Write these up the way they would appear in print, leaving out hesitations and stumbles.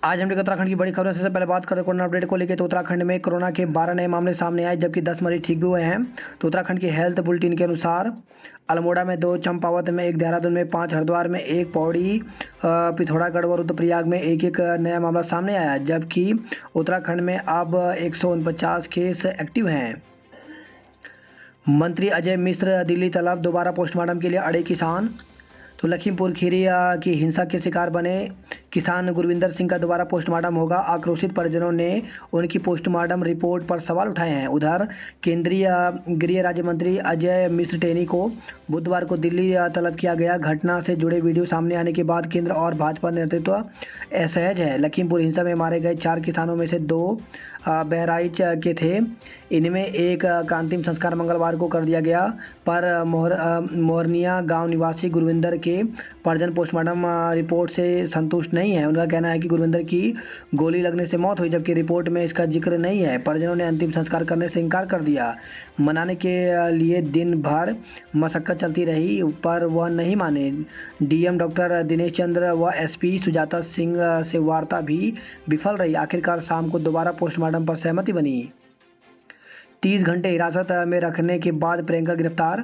आज हम उत्तराखंड की बड़ी खबरों से पहले बात करें कोरोना अपडेट को लेकर। तो उत्तराखंड में कोरोना के 12 नए मामले सामने आए, जबकि 10 मरीज ठीक भी हुए हैं। तो उत्तराखंड की हेल्थ बुलेटिन के अनुसार अल्मोड़ा में 2, चंपावत में 1, देहरादून में 5, हरिद्वार में 1, पौड़ी, पिथौरागढ़ और रुद्रप्रयाग में एक नया मामला सामने आया, जबकि उत्तराखंड में अब 149 केस एक्टिव हैं। मंत्री अजय मिश्र दिल्ली तलब, दोबारा पोस्टमार्टम के लिए अड़े किसान। तो लखीमपुर खीरी की हिंसा के शिकार बने किसान गुरविंदर सिंह का दोबारा पोस्टमार्टम होगा। आक्रोशित परिजनों ने उनकी पोस्टमार्टम रिपोर्ट पर सवाल उठाए हैं। उधर केंद्रीय गृह राज्य मंत्री अजय मिश्र टेनी को बुधवार को दिल्ली तलब किया गया। घटना से जुड़े वीडियो सामने आने के बाद केंद्र और भाजपा नेतृत्व असहज है। लखीमपुर हिंसा में मारे गए 4 किसानों में से 2 बहराइच के थे। इनमें एक का अंतिम संस्कार मंगलवार को कर दिया गया, पर मोहरनिया गांव निवासी गुरविंदर के परिजन पोस्टमार्टम रिपोर्ट से संतुष्ट नहीं है। उनका कहना है कि गुरविंदर की गोली लगने से मौत हुई, जबकि रिपोर्ट में इसका जिक्र नहीं है। परिजनों ने अंतिम संस्कार करने से इनकार कर दिया। मनाने के लिए दिन भर मशक्कत चलती रही, पर वह नहीं माने। डीएम डॉक्टर दिनेश चंद्र व एसपी सुजाता सिंह से वार्ता भी विफल रही। आखिरकार शाम को दोबारा पोस्टमार्टम पर सहमति बनी। 30 घंटे हिरासत में रखने के बाद प्रियंका गिरफ्तार।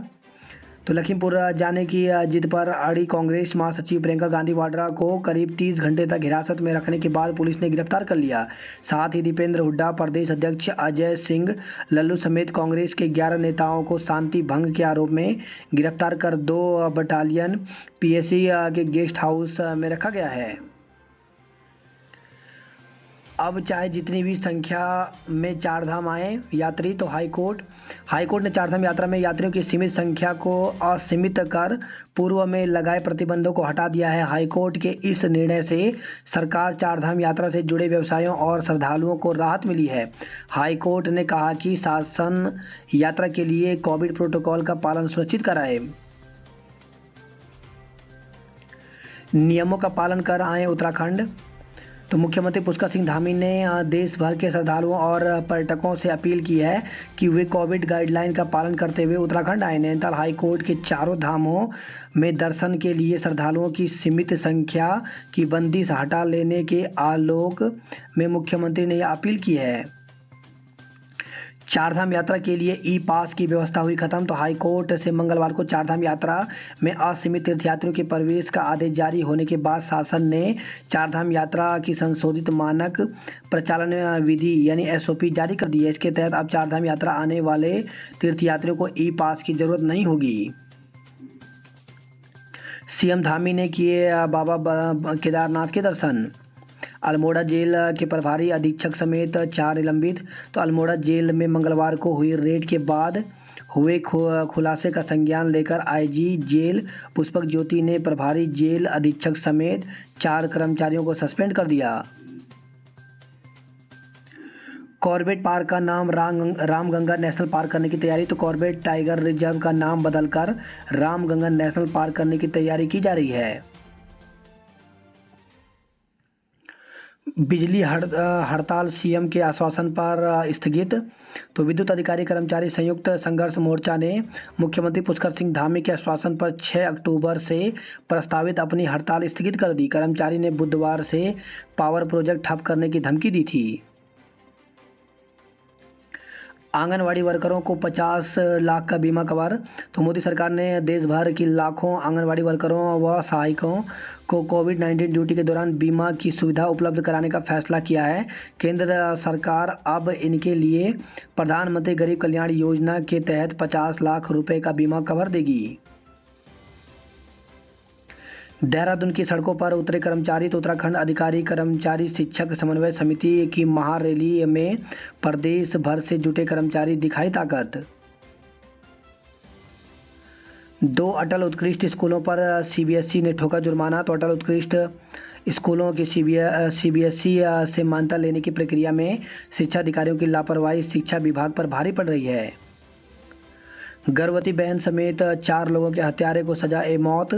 तो लखीमपुर जाने की जिद पर अड़ी कांग्रेस महासचिव प्रियंका गांधी वाड्रा को करीब 30 घंटे तक हिरासत में रखने के बाद पुलिस ने गिरफ्तार कर लिया। साथ ही दीपेंद्र हुड्डा, प्रदेश अध्यक्ष अजय सिंह लल्लू समेत कांग्रेस के 11 नेताओं को शांति भंग के आरोप में गिरफ्तार कर 2 बटालियन पीएसी के गेस्ट हाउस में रखा गया है। अब चाहे जितनी भी संख्या में चारधाम आए यात्री, तो हाईकोर्ट ने चारधाम यात्रा में यात्रियों की सीमित संख्या को असीमित कर पूर्व में लगाए प्रतिबंधों को हटा दिया है। हाईकोर्ट के इस निर्णय से सरकार चारधाम यात्रा से जुड़े व्यवसायों और श्रद्धालुओं को राहत मिली है। हाईकोर्ट ने कहा कि शासन यात्रा के लिए कोविड प्रोटोकॉल का पालन सुनिश्चित कराए, नियमों का पालन कर आए उत्तराखंड। तो मुख्यमंत्री पुष्कर सिंह धामी ने देश भर के श्रद्धालुओं और पर्यटकों से अपील की है कि वे कोविड गाइडलाइन का पालन करते हुए उत्तराखंड आए। नैनीताल हाईकोर्ट के चारों धामों में दर्शन के लिए श्रद्धालुओं की सीमित संख्या की बंदिश हटा लेने के आलोक में मुख्यमंत्री ने यह अपील की है। चारधाम यात्रा के लिए ई पास की व्यवस्था हुई खत्म। तो हाईकोर्ट से मंगलवार को चारधाम यात्रा में असीमित तीर्थयात्रियों के प्रवेश का आदेश जारी होने के बाद शासन ने चारधाम यात्रा की संशोधित मानक प्रचालन विधि यानी एसओपी जारी कर दी है। इसके तहत अब चारधाम यात्रा आने वाले तीर्थयात्रियों को ई पास की जरूरत नहीं होगी। सीएम धामी ने किए बाबा केदारनाथ के दर्शन। अल्मोड़ा जेल के प्रभारी अधीक्षक समेत 4 निलंबित। तो अल्मोड़ा जेल में मंगलवार को हुई रेड के बाद हुए खुलासे का संज्ञान लेकर आईजी जेल पुष्पक ज्योति ने प्रभारी जेल अधीक्षक समेत 4 कर्मचारियों को सस्पेंड कर दिया। कॉर्बेट पार्क का नाम रामगंगा नेशनल पार्क करने की तैयारी। तो कॉर्बेट टाइगर रिजर्व का नाम बदलकर रामगंगा नेशनल पार्क करने की तैयारी की जा रही है। बिजली हड़ताल सीएम के आश्वासन पर स्थगित। तो विद्युत अधिकारी कर्मचारी संयुक्त संघर्ष मोर्चा ने मुख्यमंत्री पुष्कर सिंह धामी के आश्वासन पर 6 अक्टूबर से प्रस्तावित अपनी हड़ताल स्थगित कर दी। कर्मचारी ने बुधवार से पावर प्रोजेक्ट ठप करने की धमकी दी थी। आंगनवाड़ी वर्करों को 50 लाख का बीमा कवर। तो मोदी सरकार ने देश भर की लाखों आंगनवाड़ी वर्करों व सहायकों को कोविड-19 ड्यूटी के दौरान बीमा की सुविधा उपलब्ध कराने का फैसला किया है। केंद्र सरकार अब इनके लिए प्रधानमंत्री गरीब कल्याण योजना के तहत 50 लाख रुपए का बीमा कवर देगी। देहरादून की सड़कों पर उतरे कर्मचारी। तो उत्तराखंड अधिकारी कर्मचारी शिक्षक समन्वय समिति की महारैली में प्रदेश भर से जुटे कर्मचारी दिखाई ताकत। 2 अटल उत्कृष्ट स्कूलों पर सीबीएसई ने ठोका जुर्माना। तो अटल उत्कृष्ट स्कूलों की सीबीएसई से मान्यता लेने की प्रक्रिया में शिक्षा अधिकारियों की लापरवाही शिक्षा विभाग पर भारी पड़ रही है। गर्भवती बहन समेत 4 लोगों के हत्यारे को सजा ए मौत।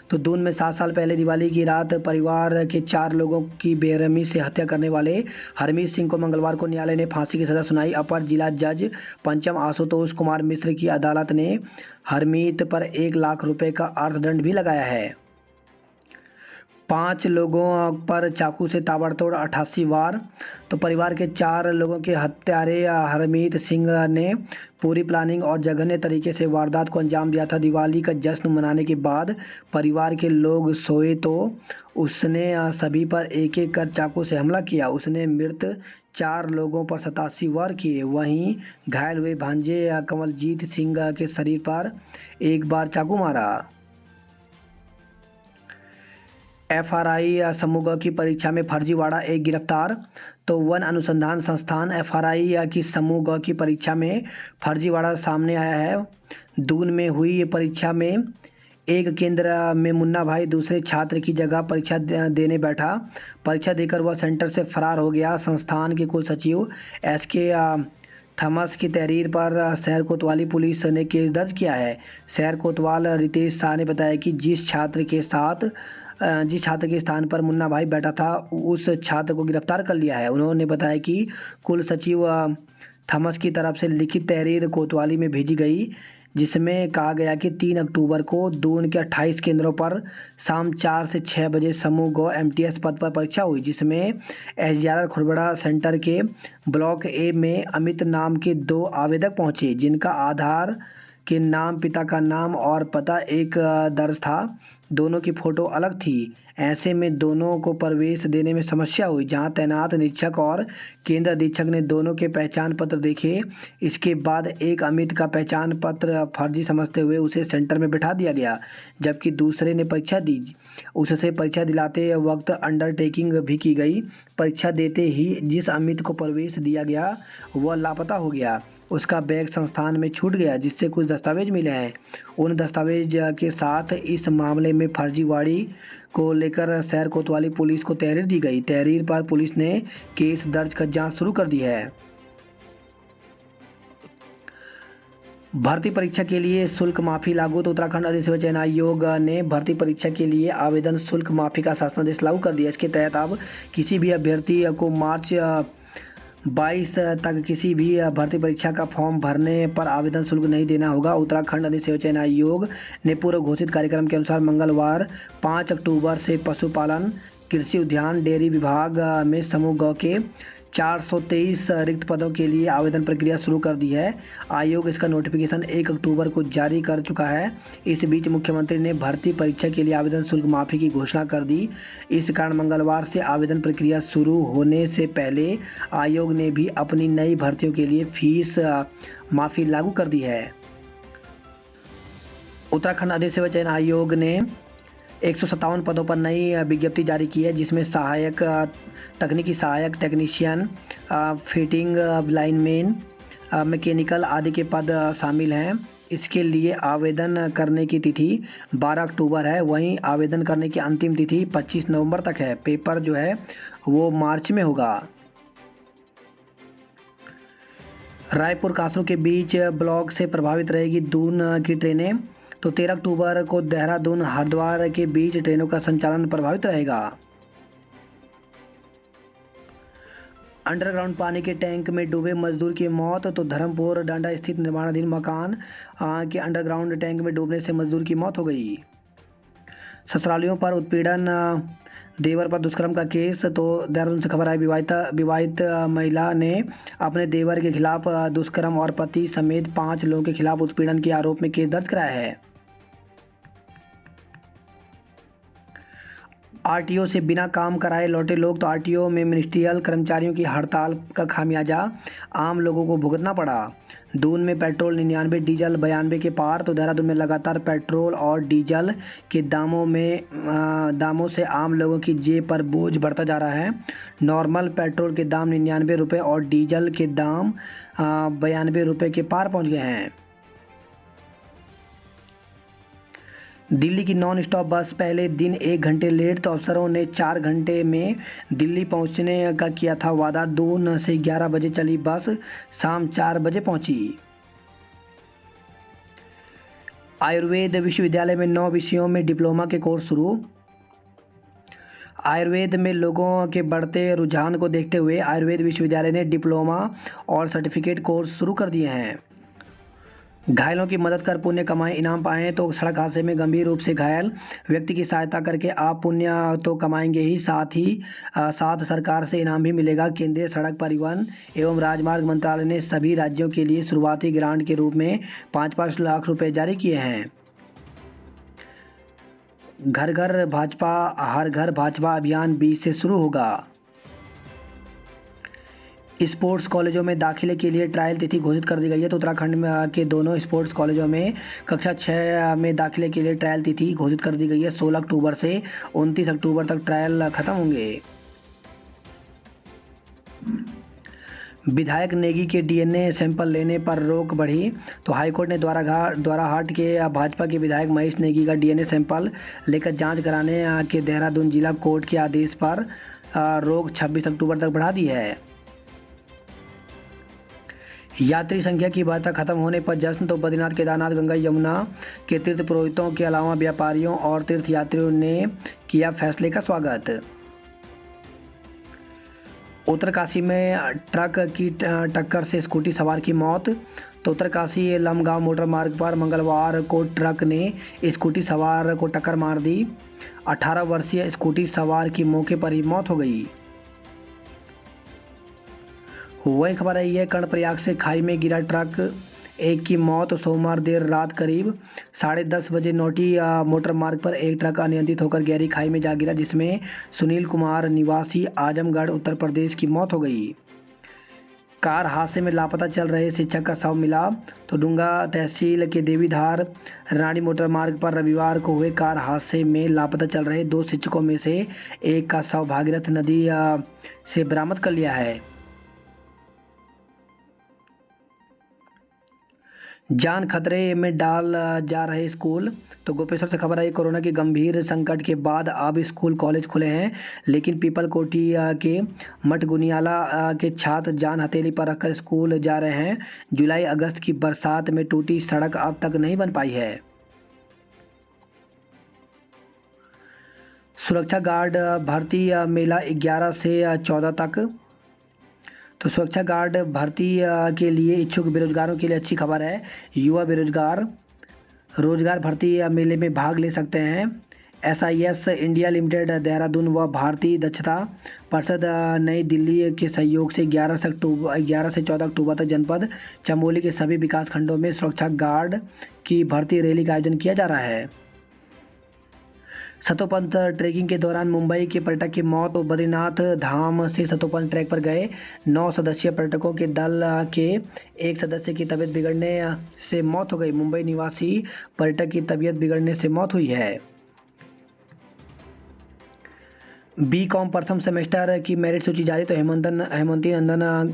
तो दून में 7 साल पहले दिवाली की रात परिवार के 4 लोगों की बेरहमी से हत्या करने वाले हरमीत सिंह को मंगलवार को न्यायालय ने फांसी की सजा सुनाई। अपर जिला जज पंचम आशुतोष कुमार मिश्र की अदालत ने हरमीत पर 1 लाख रुपए का अर्थदंड भी लगाया है। 5 लोगों पर चाकू से ताबड़तोड़ 88 वार। तो परिवार के 4 लोगों के हत्यारे हरमीत सिंह ने पूरी प्लानिंग और जघन्य तरीके से वारदात को अंजाम दिया था। दिवाली का जश्न मनाने के बाद परिवार के लोग सोए तो उसने सभी पर एक एक कर चाकू से हमला किया। उसने मृत 4 लोगों पर 87 वार किए। वहीं घायल हुए भांजे कमलजीत सिंह के शरीर पर एक बार चाकू मारा। एफआरआई समूह की परीक्षा में फर्जीवाड़ा, एक गिरफ्तार। तो वन अनुसंधान संस्थान एफआरआई की समूह की परीक्षा में फर्जीवाड़ा सामने आया है। दून में हुई ये परीक्षा में एक केंद्र में मुन्ना भाई दूसरे छात्र की जगह परीक्षा देने बैठा। परीक्षा देकर वह सेंटर से फरार हो गया। संस्थान के कुल सचिव एसके थॉमस की तहरीर पर शहर कोतवाली पुलिस ने केस दर्ज किया है। शहर कोतवाल रितेश शाह ने बताया कि जिस छात्र के स्थान पर मुन्ना भाई बैठा था उस छात्र को गिरफ्तार कर लिया है। उन्होंने बताया कि कुल सचिव थॉमस की तरफ से लिखित तहरीर कोतवाली में भेजी गई, जिसमें कहा गया कि 3 अक्टूबर को दून के 28 केंद्रों पर शाम 4 से 6 बजे समूह गो एमटीएस पद पर परीक्षा हुई, जिसमें एसडीआर खुरबड़ा सेंटर के ब्लॉक ए में अमित नाम के 2 आवेदक पहुंचे, जिनका आधार के नाम, पिता का नाम और पता एक दर्ज था। दोनों की फ़ोटो अलग थी। ऐसे में दोनों को प्रवेश देने में समस्या हुई। जहां तैनात निरीक्षक और केंद्र अधीक्षक ने दोनों के पहचान पत्र देखे। इसके बाद एक अमित का पहचान पत्र फर्जी समझते हुए उसे सेंटर में बिठा दिया गया, जबकि दूसरे ने परीक्षा दी। उससे परीक्षा दिलाते वक्त अंडरटेकिंग भी की गई। परीक्षा देते ही जिस अमित को प्रवेश दिया गया वह लापता हो गया। उसका बैग संस्थान में छूट गया, जिससे कुछ दस्तावेज मिले हैं। उन दस्तावेज के साथ इस मामले में फर्जीवाड़ी को लेकर शहर कोतवाली पुलिस को तहरीर दी गई। तहरीर पर पुलिस ने केस दर्ज कर जांच शुरू कर दी है। भर्ती परीक्षा के लिए शुल्क माफी लागू। तो उत्तराखंड अधिसूचना चयन आयोग ने भर्ती परीक्षा के लिए आवेदन शुल्क माफी का शासनादेश लागू कर दिया। इसके तहत अब किसी भी अभ्यर्थी को मार्च 22 तक किसी भी भर्ती परीक्षा का फॉर्म भरने पर आवेदन शुल्क नहीं देना होगा। उत्तराखंड अधिसूचना चयन आयोग ने पूर्व घोषित कार्यक्रम के अनुसार मंगलवार 5 अक्टूबर से पशुपालन, कृषि उद्यान, डेयरी विभाग में समूह ग के 423 रिक्त पदों के लिए आवेदन प्रक्रिया शुरू कर दी है। आयोग इसका नोटिफिकेशन 1 अक्टूबर को जारी कर चुका है। इस बीच मुख्यमंत्री ने भर्ती परीक्षा के लिए आवेदन शुल्क माफ़ी की घोषणा कर दी। इस कारण मंगलवार से आवेदन प्रक्रिया शुरू होने से पहले आयोग ने भी अपनी नई भर्तियों के लिए फीस माफ़ी लागू कर दी है। उत्तराखंड अधिसूचना चयन आयोग ने 157 पदों पर नई विज्ञप्ति जारी की है, जिसमें सहायक, तकनीकी सहायक, टेक्नीशियन, फिटिंग लाइनमैन, मैकेनिकल आदि के पद शामिल हैं। इसके लिए आवेदन करने की तिथि 12 अक्टूबर है। वहीं आवेदन करने की अंतिम तिथि 25 नवंबर तक है। पेपर जो है वो मार्च में होगा। रायपुर कासरू के बीच ब्लॉक से प्रभावित रहेगी दून की ट्रेनें। तो 13 अक्टूबर को देहरादून हरिद्वार के बीच ट्रेनों का संचालन प्रभावित रहेगा। अंडरग्राउंड पानी के टैंक में डूबे मजदूर की मौत। तो धर्मपुर डांडा स्थित निर्माणाधीन मकान के अंडरग्राउंड टैंक में डूबने से मजदूर की मौत हो गई। ससुरालियों पर उत्पीड़न, देवर पर दुष्कर्म का केस। तो देहरादून से खबर आई, विवाहित महिला ने अपने देवर के खिलाफ दुष्कर्म और पति समेत 5 लोगों के खिलाफ उत्पीड़न के आरोप में केस दर्ज कराया है। आरटीओ से बिना काम कराए लौटे लोग। तो आरटीओ में मिनिस्ट्रियल कर्मचारियों की हड़ताल का खामियाजा आम लोगों को भुगतना पड़ा। दून में पेट्रोल 99, डीजल 92 के पार। तो देहरादून में लगातार पेट्रोल और डीजल के दामों से आम लोगों की जेब पर बोझ बढ़ता जा रहा है। नॉर्मल पेट्रोल के दाम 99 रुपये और डीजल के दाम 92 रुपये के पार पहुंच गए हैं। दिल्ली की नॉन स्टॉप बस पहले दिन 1 घंटे लेट। तो अफसरों ने 4 घंटे में दिल्ली पहुंचने का किया था वादा। दून से 11 बजे चली बस शाम 4 बजे पहुंची। आयुर्वेद विश्वविद्यालय में 9 विषयों में डिप्लोमा के कोर्स शुरू। आयुर्वेद में लोगों के बढ़ते रुझान को देखते हुए आयुर्वेद विश्वविद्यालय ने डिप्लोमा और सर्टिफिकेट कोर्स शुरू कर दिए हैं। घायलों की मदद कर पुण्य कमाएं, इनाम पाएं। तो सड़क हादसे में गंभीर रूप से घायल व्यक्ति की सहायता करके आप पुण्य तो कमाएंगे ही, साथ सरकार से इनाम भी मिलेगा। केंद्रीय सड़क परिवहन एवं राजमार्ग मंत्रालय ने सभी राज्यों के लिए शुरुआती ग्रांट के रूप में 5-5 लाख रुपए जारी किए हैं। घर घर भाजपा, हर घर भाजपा अभियान 20 से शुरू होगा। स्पोर्ट्स कॉलेजों में दाखिले के लिए ट्रायल तिथि घोषित कर दी गई है। तो उत्तराखंड में के दोनों स्पोर्ट्स कॉलेजों में कक्षा 6 में दाखिले के लिए ट्रायल तिथि घोषित कर दी गई है। 16 अक्टूबर से 29 अक्टूबर तक ट्रायल खत्म होंगे। विधायक नेगी के डीएनए सैंपल लेने पर रोक बढ़ी। तो हाईकोर्ट ने द्वाराहाट के भाजपा के विधायक महेश नेगी का डीएनए सैंपल लेकर जांच कराने के देहरादून जिला कोर्ट के आदेश पर रोक 26 अक्टूबर तक बढ़ा दी है। यात्री संख्या की बढ़ता खत्म होने पर जश्न। तो बद्रीनाथ, केदारनाथ, गंगा यमुना के तीर्थ पुरोहितों के अलावा व्यापारियों और तीर्थयात्रियों ने किया फैसले का स्वागत। उत्तरकाशी में ट्रक की टक्कर से स्कूटी सवार की मौत। तो उत्तरकाशी लमगांव मोटर मार्ग पर मंगलवार को ट्रक ने स्कूटी सवार को टक्कर मार दी। 18 वर्षीय स्कूटी सवार की मौके पर ही मौत हो गई। वही खबर है ये, कर्णप्रयाग से खाई में गिरा ट्रक, एक की मौत। सोमवार देर रात करीब 10:30 बजे नौटी मोटर मार्ग पर एक ट्रक अनियंत्रित होकर गहरी खाई में जा गिरा, जिसमें सुनील कुमार निवासी आजमगढ़ उत्तर प्रदेश की मौत हो गई। कार हादसे में लापता चल रहे शिक्षक का शव मिला। तो डुंगा तहसील के देवीधार रानी मोटर मार्ग पर रविवार को हुए कार हादसे में लापता चल रहे 2 शिक्षकों में से एक का शव भागीरथ नदी से बरामद कर लिया है। जान खतरे में डाल जा रहे स्कूल। तो गोपेश्वर से खबर आई, कोरोना के गंभीर संकट के बाद अब स्कूल कॉलेज खुले हैं, लेकिन पीपल कोठी के मठगुनियाला के छात्र जान हथेली पर रखकर स्कूल जा रहे हैं। जुलाई अगस्त की बरसात में टूटी सड़क अब तक नहीं बन पाई है। सुरक्षा गार्ड भर्ती मेला 11 से 14 तक। तो सुरक्षा गार्ड भर्ती के लिए इच्छुक बेरोजगारों के लिए अच्छी खबर है। युवा बेरोजगार रोजगार भर्ती मेले में भाग ले सकते हैं। SIS इंडिया लिमिटेड देहरादून व भारतीय दक्षता परिषद नई दिल्ली के सहयोग से 11 से 14 अक्टूबर तक जनपद चमोली के सभी विकास खंडों में सुरक्षा गार्ड की भर्ती रैली का आयोजन किया जा रहा है। सतोपंथ ट्रैकिंग के दौरान मुंबई के पर्यटक की मौत। और बद्रीनाथ धाम से सतोपंथ ट्रैक पर गए 9 सदस्यीय पर्यटकों के दल के एक सदस्य की तबीयत बिगड़ने से मौत हो गई। मुंबई निवासी पर्यटक की तबीयत बिगड़ने से मौत हुई है। BCom प्रथम सेमेस्टर की मेरिट सूची जारी। तो हेमंती नंदन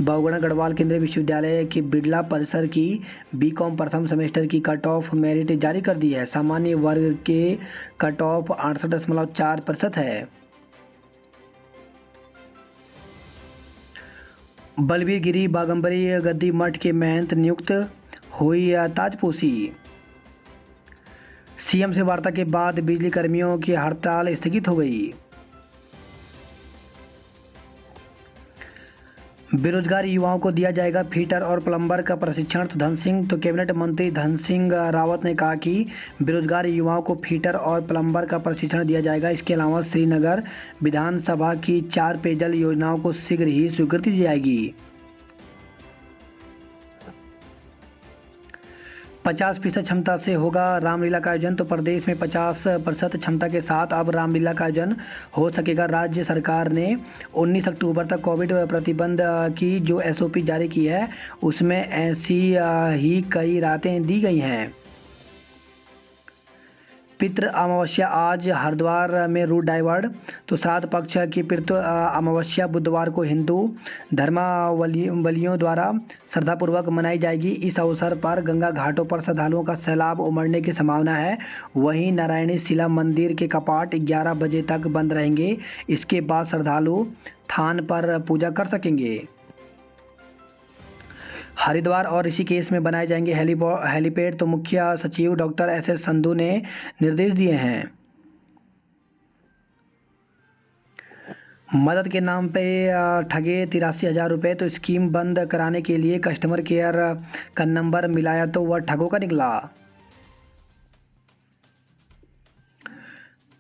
बहुगुणा गढ़वाल केंद्रीय विश्वविद्यालय के बिड़ला परिसर की BCom प्रथम सेमेस्टर की कट ऑफ मेरिट जारी कर दी है। सामान्य वर्ग के कट ऑफ 68.4% है। बलबीर गिरी बागंबरी गद्दी मठ के महंत नियुक्त, हुई ताजपोशी। CM से वार्ता के बाद बिजली कर्मियों की हड़ताल स्थगित हो गई। बेरोजगार युवाओं को दिया जाएगा फिटर और प्लम्बर का प्रशिक्षण। तो कैबिनेट मंत्री धन सिंह रावत ने कहा कि बेरोजगार युवाओं को फिटर और प्लम्बर का प्रशिक्षण दिया जाएगा। इसके अलावा श्रीनगर विधानसभा की 4 पेयजल योजनाओं को शीघ्र ही स्वीकृति दी जाएगी। 50% क्षमता से होगा रामलीला का आयोजन। तो प्रदेश में 50% क्षमता के साथ अब रामलीला का आयोजन हो सकेगा। राज्य सरकार ने 19 अक्टूबर तक कोविड प्रतिबंध की जो SOP जारी की है, उसमें ऐसी ही कई राहतें दी गई हैं। पितृ अमावस्या आज हरिद्वार में रूट डाइवर्ट। तो श्राद्ध पक्ष की पितृ अमावस्या बुधवार को हिंदू धर्मावलंबियों द्वारा श्रद्धापूर्वक मनाई जाएगी। इस अवसर पर गंगा घाटों पर श्रद्धालुओं का सैलाब उमड़ने की संभावना है। वहीं नारायणी शिला मंदिर के कपाट 11 बजे तक बंद रहेंगे। इसके बाद श्रद्धालु थान पर पूजा कर सकेंगे। हरिद्वार और ऋषिकेश में बनाए जाएंगे हेलीपैड। तो मुख्य सचिव डॉक्टर SS संधू ने निर्देश दिए हैं। मदद के नाम पे ठगे 83,000 रुपये। तो स्कीम बंद कराने के लिए कस्टमर केयर का नंबर मिलाया तो वह ठगों का निकला।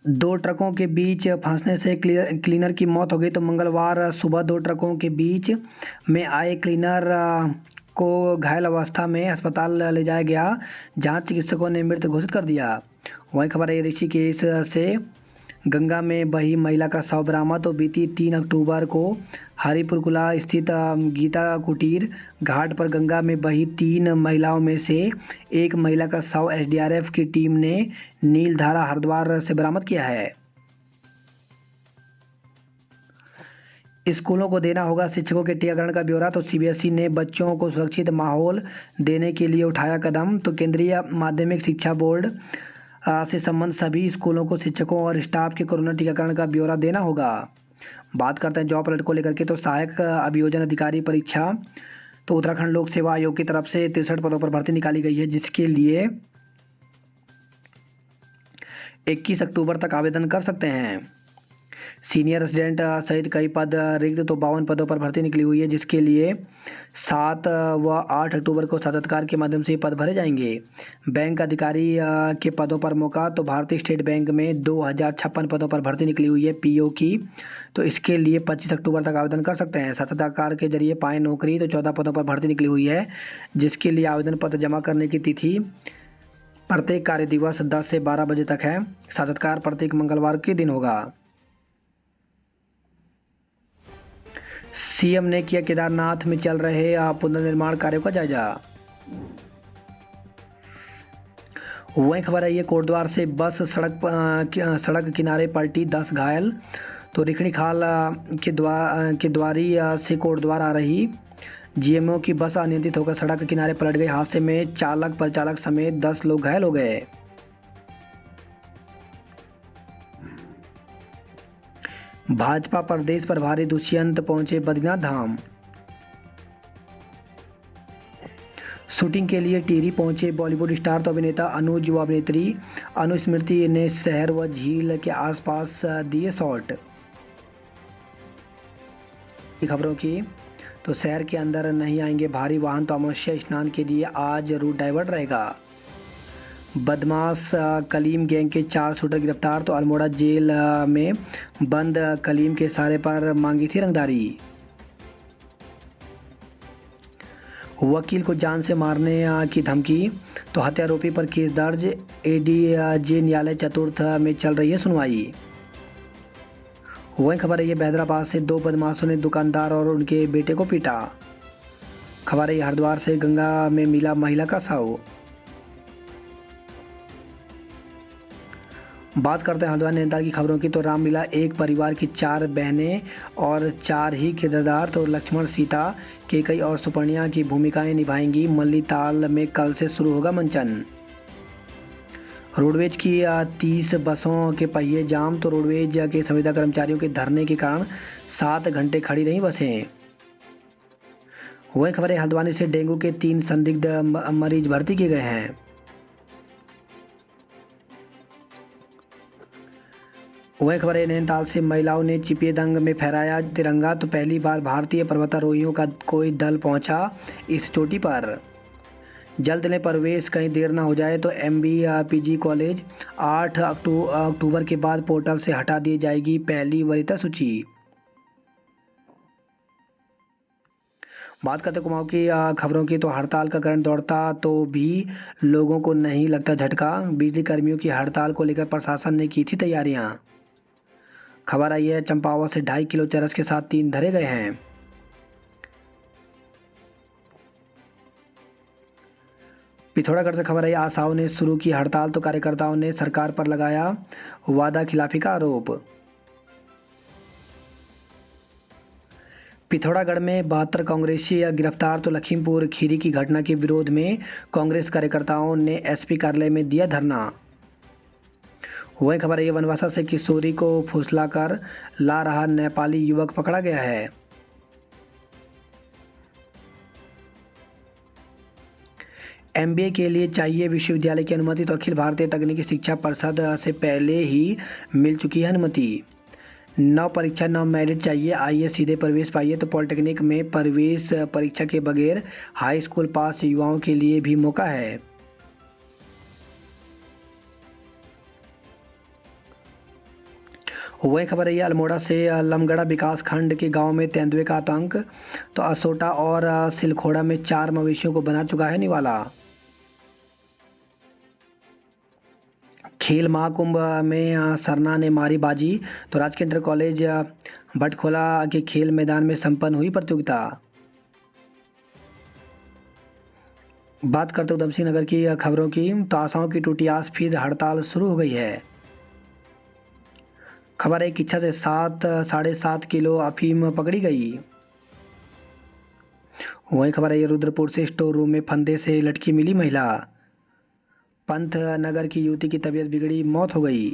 2 ट्रकों के बीच फंसने से क्लीनर की मौत हो गई। तो मंगलवार सुबह 2 ट्रकों के बीच में आए क्लीनर को घायल अवस्था में अस्पताल ले जाया गया, जहां चिकित्सकों ने मृत घोषित कर दिया। वहीं खबर है ऋषिकेश से गंगा में बही महिला का शव बरामद। तो बीती 3 अक्टूबर को हरिपुरकुला स्थित गीता कुटीर घाट पर गंगा में बही 3 महिलाओं में से एक महिला का शव एसडीआरएफ की टीम ने नीलधारा हरिद्वार से बरामद किया है। स्कूलों को देना होगा शिक्षकों के टीकाकरण का ब्यौरा। तो सीबीएसई ने बच्चों को सुरक्षित माहौल देने के लिए उठाया कदम। तो केंद्रीय माध्यमिक शिक्षा बोर्ड से संबंध सभी स्कूलों को शिक्षकों और स्टाफ के कोरोना टीकाकरण का ब्यौरा देना होगा। बात करते हैं जॉब अलर्ट को लेकर के। तो सहायक अभियोजन अधिकारी परीक्षा, तो उत्तराखंड लोक सेवा आयोग की तरफ से 63 पदों पर भर्ती निकाली गई है, जिसके लिए 21 अक्टूबर तक आवेदन कर सकते हैं। सीनियर रेजिडेंट सहित कई पद रिक्त। तो 52 पदों पर भर्ती निकली हुई है, जिसके लिए 7 व 8 अक्टूबर को साक्षात्कार के माध्यम से पद भरे जाएंगे। बैंक अधिकारी के पदों पर मौका। तो भारतीय स्टेट बैंक में 2056 पदों पर भर्ती निकली हुई है पीओ की। तो इसके लिए 25 अक्टूबर तक आवेदन कर सकते हैं। साक्षात्कार के जरिए पाएँ नौकरी। तो 14 पदों पर भर्ती निकली हुई है, जिसके लिए आवेदन पत्र जमा करने की तिथि प्रत्येक कार्य दिवस 10 से 12 बजे तक है। साक्षात्कार प्रत्येक मंगलवार के दिन होगा। सीएम ने किया केदारनाथ में चल रहे पुनर्निर्माण कार्यों का जायजा। वहीं खबर है ये कोटद्वार से बस सड़क किनारे पलटी, 10 घायल। तो रिखणी खाल के द्वारी से कोटद्वार आ रही जीएमओ की बस अनियंत्रित होकर सड़क किनारे पलट गई। हादसे में चालक परिचालक समेत 10 लोग घायल हो गए। भाजपा प्रदेश प्रभारी दुष्यंत पहुंचे बद्रीनाथ धाम। शूटिंग के लिए टिहरी पहुंचे बॉलीवुड स्टार। तो अभिनेता अनुज व अभिनेत्री अनुस्मृति ने शहर व झील के आसपास दिए शॉट। खबरों की, तो शहर के अंदर नहीं आएंगे भारी वाहन। तो अमावस्या स्नान के लिए आज रूट डाइवर्ट रहेगा। बदमाश कलीम गैंग के 4 शूटर गिरफ्तार। तो अल्मोड़ा जेल में बंद कलीम के इशारे पर मांगी थी रंगदारी। वकील को जान से मारने की धमकी। तो हत्यारोपी पर केस दर्ज। एडीजे न्यायालय चतुर्थ में चल रही है सुनवाई। वही खबर है ये हैदराबाद से 2 बदमाशों ने दुकानदार और उनके बेटे को पीटा। खबर है हरिद्वार से गंगा में मिला महिला का शव। बात करते हैं हल्द्वानी नैनीताल की खबरों की। तो रामलीला एक परिवार की 4 बहनें और 4 ही किरदार। तो लक्ष्मण, सीता, केकई और सुपर्णिया की भूमिकाएं निभाएंगी। मल्लीताल में कल से शुरू होगा मंचन। रोडवेज की 30 बसों के पहिए जाम। तो रोडवेज के संविदा कर्मचारियों के धरने के कारण 7 घंटे खड़ी रही बसें। वही खबर है हल्द्वानी से डेंगू के 3 संदिग्ध मरीज भर्ती किए गए हैं। वही खबर है नैनीताल से महिलाओं ने चिपियदंग में फहराया तिरंगा। तो पहली बार भारतीय पर्वतारोहियों का कोई दल पहुंचा इस चोटी पर। जल्द लें प्रवेश, कहीं देर ना हो जाए। तो MBPG कॉलेज 8 अक्टूबर के बाद पोर्टल से हटा दी जाएगी पहली वरीयता सूची। बात करते कुमाऊं की खबरों की। तो हड़ताल का करंट दौड़ता तो भी लोगों को नहीं लगता झटका। बिजली कर्मियों की हड़ताल को लेकर प्रशासन ने की थी तैयारियां। खबर आई है चंपावत से 2.5 किलो चरस के साथ 3 धरे गए हैं। पिथौरागढ़ से खबर आई आशाओं ने शुरू की हड़ताल। तो कार्यकर्ताओं ने सरकार पर लगाया वादा खिलाफी का आरोप। पिथौरागढ़ में 72 कांग्रेसी गिरफ्तार। तो लखीमपुर खीरी की घटना के विरोध में कांग्रेस कार्यकर्ताओं ने एसपी कार्यालय में दिया धरना। वही खबर है ये बनवासा से किशोरी को फुसलाकर ला रहा नेपाली युवक पकड़ा गया है। MBA के लिए चाहिए विश्वविद्यालय की अनुमति। तो अखिल भारतीय तकनीकी शिक्षा परिषद से पहले ही मिल चुकी है अनुमति। नौ परीक्षा नौ मेरिट चाहिए, आइए सीधे प्रवेश पाइए। तो पॉलिटेक्निक में प्रवेश परीक्षा के बगैर हाई स्कूल पास युवाओं के लिए भी मौका है। वही खबर है ये अल्मोड़ा से लमगड़ा विकास खंड के गांव में तेंदुए का आतंक। तो असोटा और सिलखोड़ा में 4 मवेशियों को बना चुका है निवाला। खेल महाकुंभ में सरना ने मारी बाजी। तो राजकीय इंटर कॉलेज भटखोला के खेल मैदान में संपन्न हुई प्रतियोगिता। बात करते उधम सिंह नगर की खबरों की। तो आशाओं की टूटी आस, फिर हड़ताल शुरू हो गई है। खबर है कि इच्छा से 7.5 किलो अफीम पकड़ी गई। वही खबर है ये रुद्रपुर से स्टोर रूम में फंदे से लटकी मिली महिला। पंत नगर की युवती की तबीयत बिगड़ी, मौत हो गई।